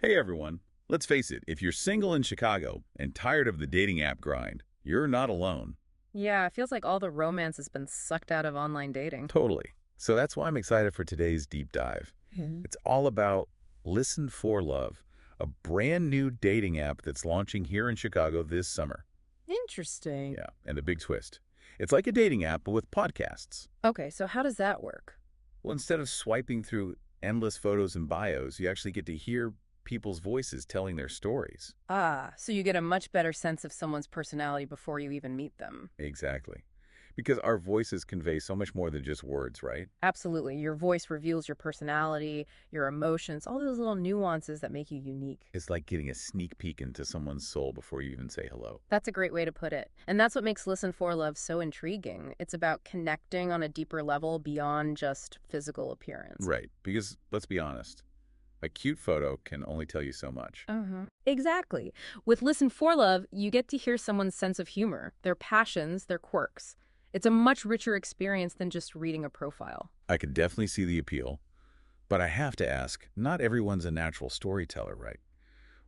Hey everyone, let's face it, if you're single in Chicago and tired of the dating app grind, you're not alone. Yeah, it feels like all the romance has been sucked out of online dating. Totally. So that's why I'm excited for today's deep dive. It's all about Listen4Love, a brand new dating app that's launching here in Chicago this summer. Interesting. Yeah, and the big twist. It's like a dating app, but with podcasts. Okay, so how does that work? Well, instead of swiping through endless photos and bios, you actually get to hear people's voices telling their stories. Ah, so you get a much better sense of someone's personality before you even meet them. Exactly. Because our voices convey so much more than just words, right? Absolutely. Your voice reveals your personality, your emotions, all those little nuances that make you unique. It's like getting a sneak peek into someone's soul before you even say hello. That's a great way to put it. And that's what makes Listen for Love so intriguing. It's about connecting on a deeper level beyond just physical appearance. Right. Because let's be honest, a cute photo can only tell you so much. Exactly. With Listen for Love, you get to hear someone's sense of humor, their passions, their quirks. It's a much richer experience than just reading a profile. I could definitely see the appeal, but I have to ask, not everyone's a natural storyteller, right?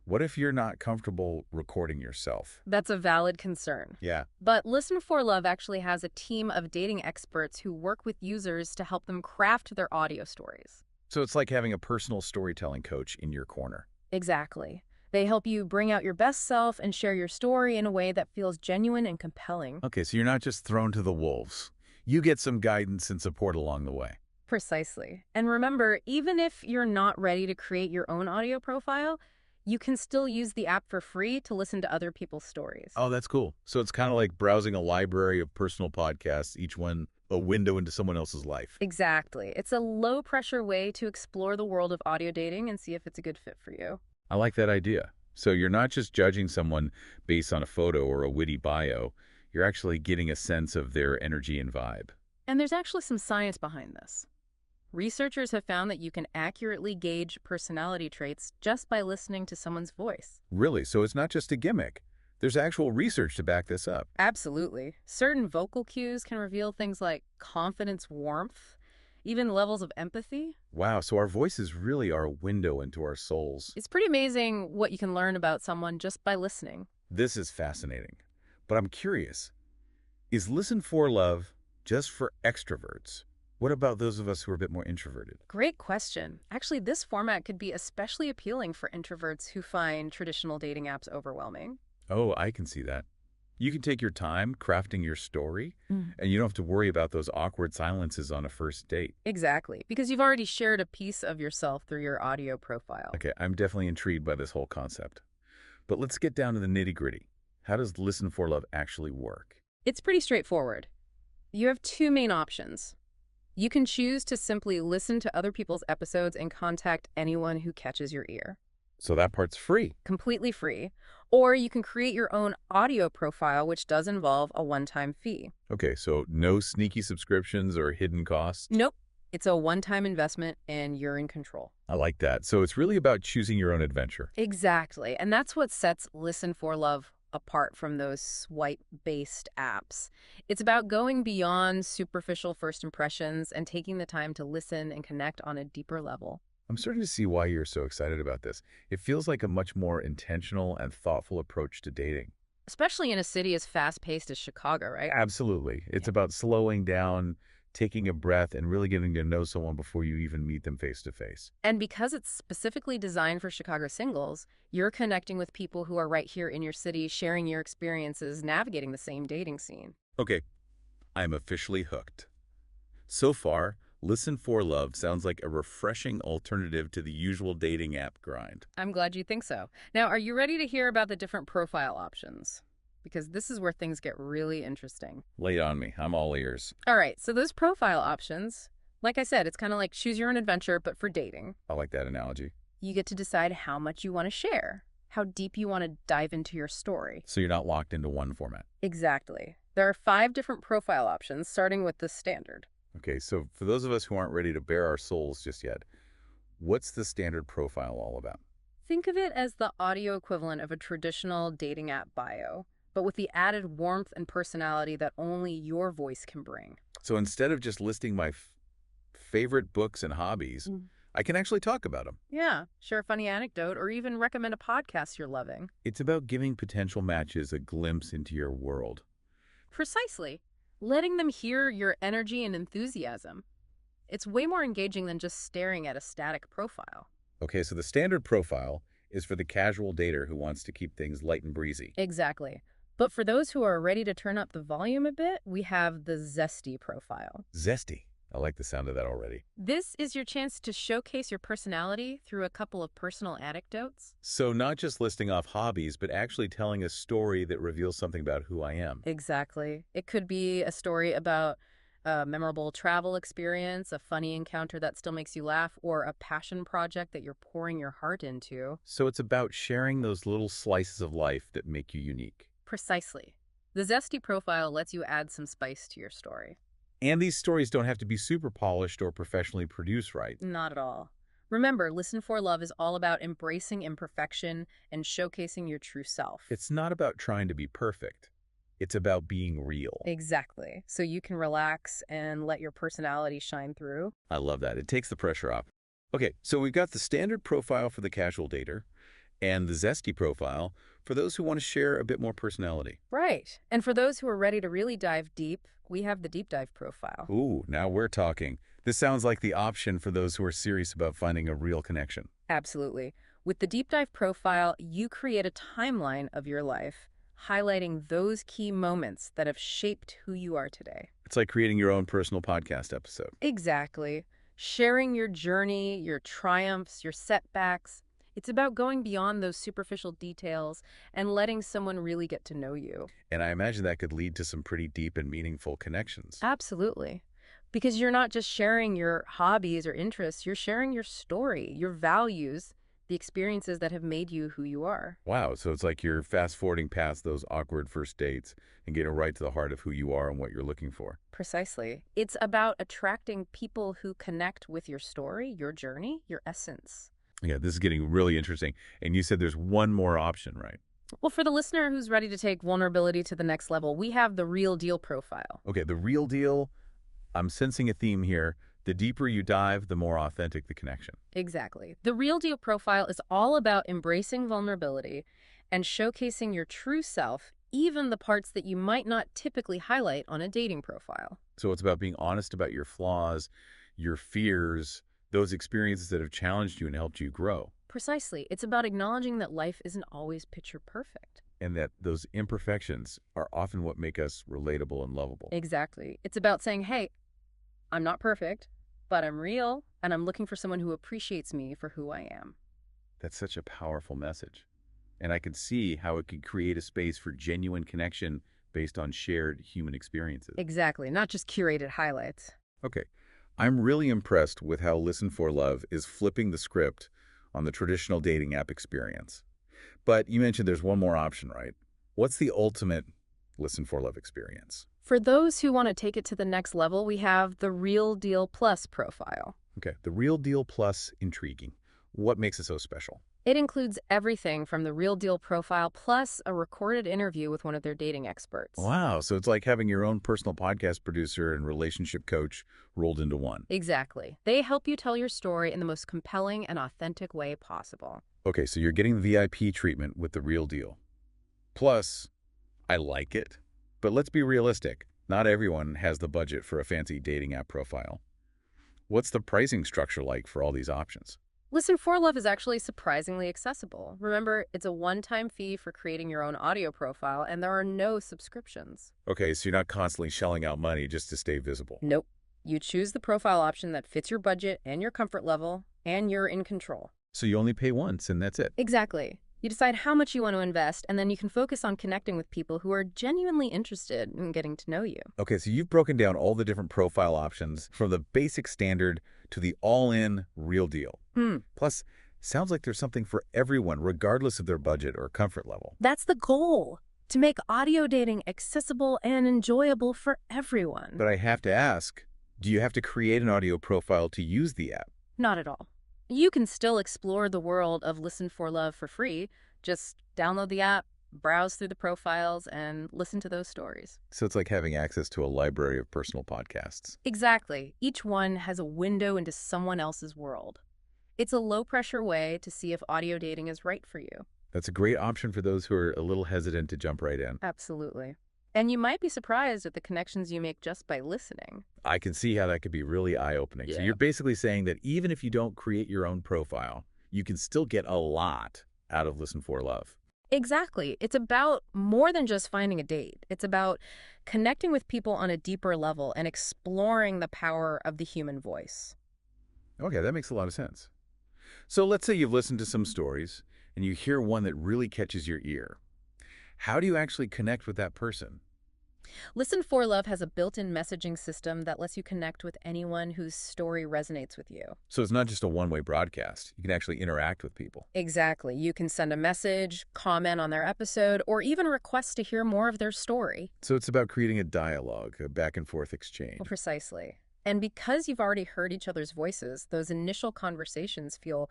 What if you're not comfortable recording yourself? That's a valid concern. Yeah. But Listen for Love actually has a team of dating experts who work with users to help them craft their audio stories. So it's like having a personal storytelling coach in your corner. Exactly. They help you bring out your best self and share your story in a way that feels genuine and compelling. Okay, so you're not just thrown to the wolves. You get some guidance and support along the way. Precisely. And remember, even if you're not ready to create your own audio profile, you can still use the app for free to listen to other people's stories. Oh, that's cool. So it's kind of like browsing a library of personal podcasts, each one a window into someone else's life. Exactly. It's a low-pressure way to explore the world of audio dating and see if it's a good fit for you. I like that idea. So you're not just judging someone based on a photo or a witty bio. You're actually getting a sense of their energy and vibe. And there's actually some science behind this. Researchers have found that you can accurately gauge personality traits just by listening to someone's voice. Really? So it's not just a gimmick. There's actual research to back this up. Absolutely. Certain vocal cues can reveal things like confidence, warmth, even levels of empathy. Wow, so our voices really are a window into our souls. It's pretty amazing what you can learn about someone just by listening. This is fascinating. But I'm curious, is Listen4Love just for extroverts? What about those of us who are a bit more introverted? Great question. Actually, this format could be especially appealing for introverts who find traditional dating apps overwhelming. Oh, I can see that. You can take your time crafting your story, and you don't have to worry about those awkward silences on a first date. Exactly, because you've already shared a piece of yourself through your audio profile. Okay, I'm definitely intrigued by this whole concept. But let's get down to the nitty-gritty. How does Listen4Love actually work? It's pretty straightforward. You have two main options. You can choose to simply listen to other people's episodes and contact anyone who catches your ear. So that part's free. Completely free. Or you can create your own audio profile, which does involve a one-time fee. Okay, so no sneaky subscriptions or hidden costs? Nope. It's a one-time investment and you're in control. I like that. So it's really about choosing your own adventure. Exactly. And that's what sets Listen4Love apart from those swipe-based apps. It's about going beyond superficial first impressions and taking the time to listen and connect on a deeper level. I'm starting to see why you're so excited about this. It feels like a much more intentional and thoughtful approach to dating. Especially in a city as fast-paced as Chicago, right? Absolutely. It's about slowing down, taking a breath, and really getting to know someone before you even meet them face to face. And because it's specifically designed for Chicago singles, you're connecting with people who are right here in your city, sharing your experiences, navigating the same dating scene. Okay, I'm officially hooked. So far, Listen4Love sounds like a refreshing alternative to the usual dating app grind. I'm glad you think so. Now, are you ready to hear about the different profile options? Because this is where things get really interesting. Lay it on me. I'm all ears. All right, so those profile options, like I said, it's kind of like choose your own adventure, but for dating. I like that analogy. You get to decide how much you want to share, how deep you want to dive into your story. So you're not locked into one format. Exactly. There are 5 different profile options, starting with the standard. Okay, so for those of us who aren't ready to bare our souls just yet, what's the standard profile all about? Think of it as the audio equivalent of a traditional dating app bio, but with the added warmth and personality that only your voice can bring. So instead of just listing my favorite books and hobbies, I can actually talk about them. Yeah, share a funny anecdote or even recommend a podcast you're loving. It's about giving potential matches a glimpse into your world. Precisely. Letting them hear your energy and enthusiasm. It's way more engaging than just staring at a static profile. Okay, so the standard profile is for the casual dater who wants to keep things light and breezy. Exactly. But for those who are ready to turn up the volume a bit, we have the zesty profile. Zesty. I like the sound of that already. This is your chance to showcase your personality through a couple of personal anecdotes. So not just listing off hobbies, but actually telling a story that reveals something about who I am. Exactly. It could be a story about a memorable travel experience, a funny encounter that still makes you laugh, or a passion project that you're pouring your heart into. So it's about sharing those little slices of life that make you unique. Precisely. The zesty profile lets you add some spice to your story. And these stories don't have to be super polished or professionally produced, right? Not at all. Remember, Listen4Love is all about embracing imperfection and showcasing your true self. It's not about trying to be perfect. It's about being real. Exactly. So you can relax and let your personality shine through. I love that. It takes the pressure off. Okay, so we've got the standard profile for the casual dater and the zesty profile for those who want to share a bit more personality. Right. And for those who are ready to really dive deep, we have the deep dive profile. Ooh, now we're talking. This sounds like the option for those who are serious about finding a real connection. Absolutely. With the deep dive profile, you create a timeline of your life, highlighting those key moments that have shaped who you are today. It's like creating your own personal podcast episode. Exactly. Sharing your journey, your triumphs, your setbacks. It's about going beyond those superficial details and letting someone really get to know you. And I imagine that could lead to some pretty deep and meaningful connections. Absolutely. Because you're not just sharing your hobbies or interests, you're sharing your story, your values, the experiences that have made you who you are. Wow, so it's like you're fast-forwarding past those awkward first dates and getting right to the heart of who you are and what you're looking for. Precisely. It's about attracting people who connect with your story, your journey, your essence. Yeah, this is getting really interesting. And you said there's one more option, right? Well, for the listener who's ready to take vulnerability to the next level, we have the real deal profile. Okay, the real deal, I'm sensing a theme here. The deeper you dive, the more authentic the connection. Exactly. The real deal profile is all about embracing vulnerability and showcasing your true self, even the parts that you might not typically highlight on a dating profile. So it's about being honest about your flaws, your fears, those experiences that have challenged you and helped you grow. Precisely. It's about acknowledging that life isn't always picture perfect. And that those imperfections are often what make us relatable and lovable. Exactly. It's about saying, hey, I'm not perfect, but I'm real, and I'm looking for someone who appreciates me for who I am. That's such a powerful message. And I can see how it could create a space for genuine connection based on shared human experiences. Exactly. Not just curated highlights. Okay. I'm really impressed with how Listen4Love is flipping the script on the traditional dating app experience. But you mentioned there's one more option, right? What's the ultimate Listen4Love experience? For those who want to take it to the next level, we have the Real Deal Plus profile. Okay, the Real Deal Plus, intriguing. What makes it so special? It includes everything from the Real Deal profile plus a recorded interview with one of their dating experts. Wow, so it's like having your own personal podcast producer and relationship coach rolled into one. Exactly. They help you tell your story in the most compelling and authentic way possible. Okay, so you're getting the VIP treatment with the Real Deal. Plus, I like it, but let's be realistic. Not everyone has the budget for a fancy dating app profile. What's the pricing structure like for all these options? Listen4Love is actually surprisingly accessible. Remember, it's a one-time fee for creating your own audio profile, and there are no subscriptions. Okay, so you're not constantly shelling out money just to stay visible. Nope. You choose the profile option that fits your budget and your comfort level, and you're in control. So you only pay once, and that's it. Exactly. You decide how much you want to invest, and then you can focus on connecting with people who are genuinely interested in getting to know you. Okay, so you've broken down all the different profile options from the basic standard to the all-in Real Deal. Plus, sounds like there's something for everyone, regardless of their budget or comfort level. That's the goal, to make audio dating accessible and enjoyable for everyone. But I have to ask, do you have to create an audio profile to use the app? Not at all. You can still explore the world of Listen4Love for free. Just download the app, browse through the profiles, and listen to those stories. So it's like having access to a library of personal podcasts. Exactly. Each one has a window into someone else's world. It's a low-pressure way to see if audio dating is right for you. That's a great option for those who are a little hesitant to jump right in. Absolutely. And you might be surprised at the connections you make just by listening. I can see how that could be really eye-opening. So Yeah. you're basically saying that even if you don't create your own profile, you can still get a lot out of Listen4Love. Exactly. It's about more than just finding a date. It's about connecting with people on a deeper level and exploring the power of the human voice. Okay, that makes a lot of sense. So let's say you've listened to some stories and you hear one that really catches your ear. How do you actually connect with that person? Listen4Love has a built-in messaging system that lets you connect with anyone whose story resonates with you. So it's not just a one-way broadcast. You can actually interact with people. Exactly. You can send a message, comment on their episode, or even request to hear more of their story. So it's about creating a dialogue, a back-and-forth exchange. Well, precisely. And because you've already heard each other's voices, those initial conversations feel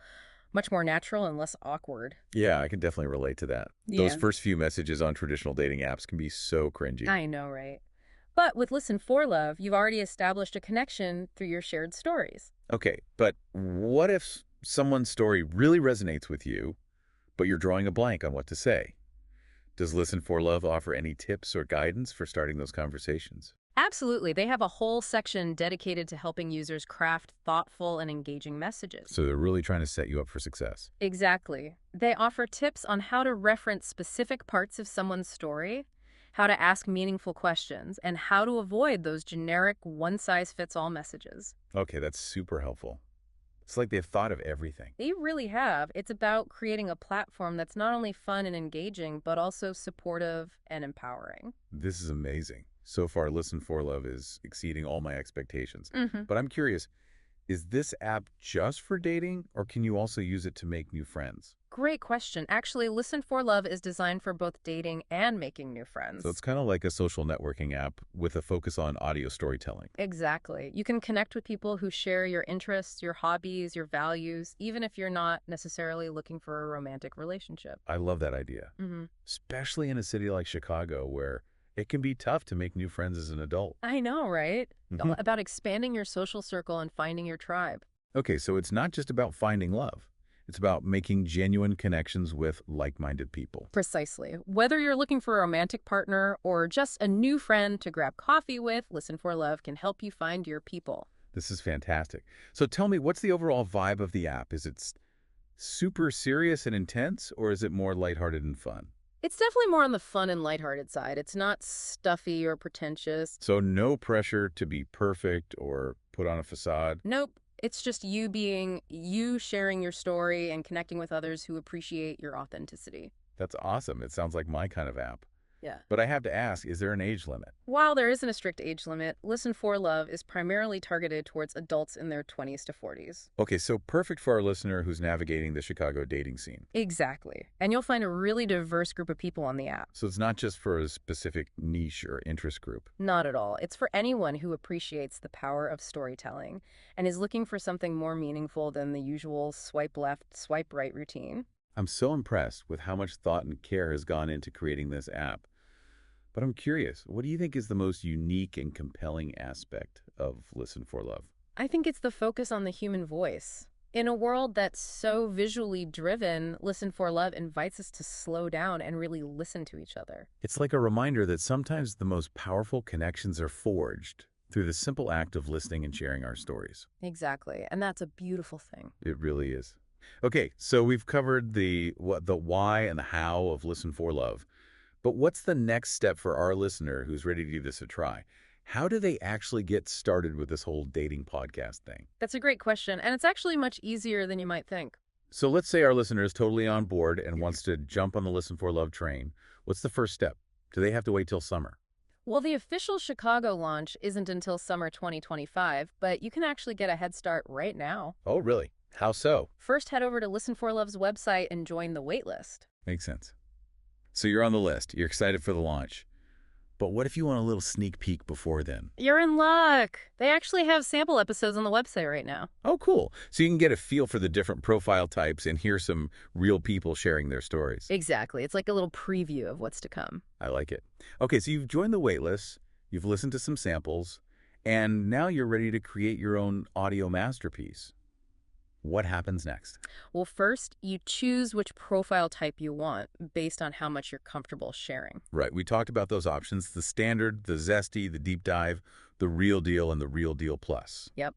much more natural and less awkward. Yeah, I can definitely relate to that. Those Yeah. first few messages on traditional dating apps can be so cringy. I know, right? But with Listen4Love, you've already established a connection through your shared stories. Okay, but what if someone's story really resonates with you, but you're drawing a blank on what to say? Does Listen4Love offer any tips or guidance for starting those conversations? Absolutely. They have a whole section dedicated to helping users craft thoughtful and engaging messages. So they're really trying to set you up for success. Exactly. They offer tips on how to reference specific parts of someone's story, how to ask meaningful questions, and how to avoid those generic one-size-fits-all messages. Okay, that's super helpful. It's like they've thought of everything. They really have. It's about creating a platform that's not only fun and engaging, but also supportive and empowering. This is amazing. So far, Listen4Love is exceeding all my expectations. Mm-hmm. But I'm curious, is this app just for dating, or can you also use it to make new friends? Great question. Actually, Listen4Love is designed for both dating and making new friends. So it's kind of like a social networking app with a focus on audio storytelling. Exactly. You can connect with people who share your interests, your hobbies, your values, even if you're not necessarily looking for a romantic relationship. I love that idea, Mm-hmm. especially in a city like Chicago where it can be tough to make new friends as an adult. I know, right? Mhm. About expanding your social circle and finding your tribe. Okay, so it's not just about finding love. It's about making genuine connections with like-minded people. Precisely. Whether you're looking for a romantic partner or just a new friend to grab coffee with, Listen4Love can help you find your people. This is fantastic. So tell me, what's the overall vibe of the app? Is it super serious and intense, or is it more lighthearted and fun? It's definitely more on the fun and lighthearted side. It's not stuffy or pretentious. So no pressure to be perfect or put on a facade. Nope. It's just you being you, sharing your story and connecting with others who appreciate your authenticity. That's awesome. It sounds like my kind of app. Yeah. But I have to ask, is there an age limit? While there isn't a strict age limit, Listen4Love is primarily targeted towards adults in their 20s to 40s. Okay, so perfect for our listener who's navigating the Chicago dating scene. Exactly. And you'll find a really diverse group of people on the app. So it's not just for a specific niche or interest group. Not at all. It's for anyone who appreciates the power of storytelling and is looking for something more meaningful than the usual swipe left, swipe right routine. I'm so impressed with how much thought and care has gone into creating this app. But I'm curious, what do you think is the most unique and compelling aspect of Listen4Love? I think it's the focus on the human voice. In a world that's so visually driven, Listen4Love invites us to slow down and really listen to each other. It's like a reminder that sometimes the most powerful connections are forged through the simple act of listening and sharing our stories. Exactly. And that's a beautiful thing. It really is. Okay, so we've covered the why and the how of Listen4Love. But what's the next step for our listener who's ready to give this a try? How do they actually get started with this whole dating podcast thing? That's a great question, and it's actually much easier than you might think. So let's say our listener is totally on board and wants to jump on the Listen4Love train. What's the first step? Do they have to wait till summer? Well, the official Chicago launch isn't until summer 2025, but you can actually get a head start right now. Oh, really? How so? First, head over to Listen4Love's website and join the waitlist. Makes sense. So you're on the list. You're excited for the launch. But what if you want a little sneak peek before then? You're in luck. They actually have sample episodes on the website right now. Oh, cool. So you can get a feel for the different profile types and hear some real people sharing their stories. Exactly. It's like a little preview of what's to come. I like it. Okay, so you've joined the waitlist, you've listened to some samples, and now you're ready to create your own audio masterpiece. What happens next? Well, first, you choose which profile type you want based on how much you're comfortable sharing. Right, we talked about those options, the standard, the zesty, the deep dive, the real deal, and the real deal plus. Yep.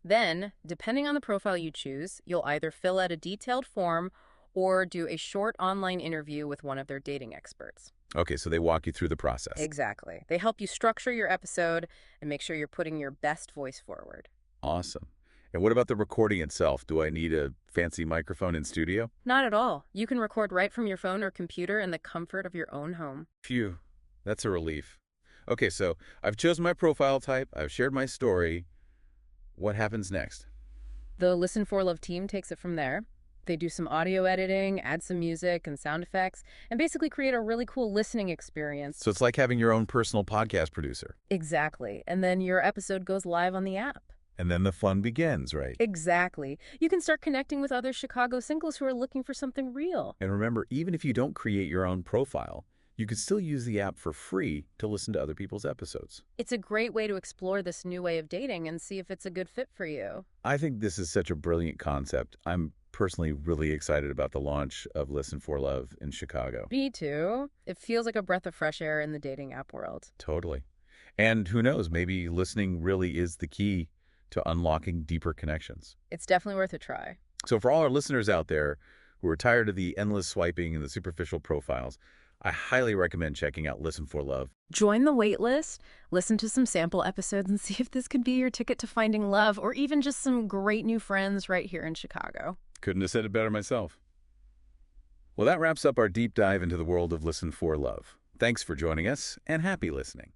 Then, depending on the profile you choose, you'll either fill out a detailed form or do a short online interview with one of their dating experts. Okay, so they walk you through the process. Exactly. They help you structure your episode and make sure you're putting your best voice forward. Awesome. And what about the recording itself? Do I need a fancy microphone in studio? Not at all. You can record right from your phone or computer in the comfort of your own home. Phew, that's a relief. Okay, so I've chosen my profile type, I've shared my story. What happens next? The Listen4Love team takes it from there. They do some audio editing, add some music and sound effects, and basically create a really cool listening experience. So it's like having your own personal podcast producer. Exactly. And then your episode goes live on the app. And then the fun begins, right? Exactly. You can start connecting with other Chicago singles who are looking for something real. And remember, even if you don't create your own profile, you can still use the app for free to listen to other people's episodes. It's a great way to explore this new way of dating and see if it's a good fit for you. I think this is such a brilliant concept. I'm personally really excited about the launch of Listen4Love in Chicago. Me too. It feels like a breath of fresh air in the dating app world. Totally. And who knows, maybe listening really is the key to unlocking deeper connections. It's definitely worth a try. So for all our listeners out there who are tired of the endless swiping and the superficial profiles, I highly recommend checking out Listen4Love. Join the wait list, listen to some sample episodes, and see if this could be your ticket to finding love or even just some great new friends right here in Chicago. Couldn't have said it better myself. Well, that wraps up our deep dive into the world of Listen4Love. Thanks for joining us, and happy listening.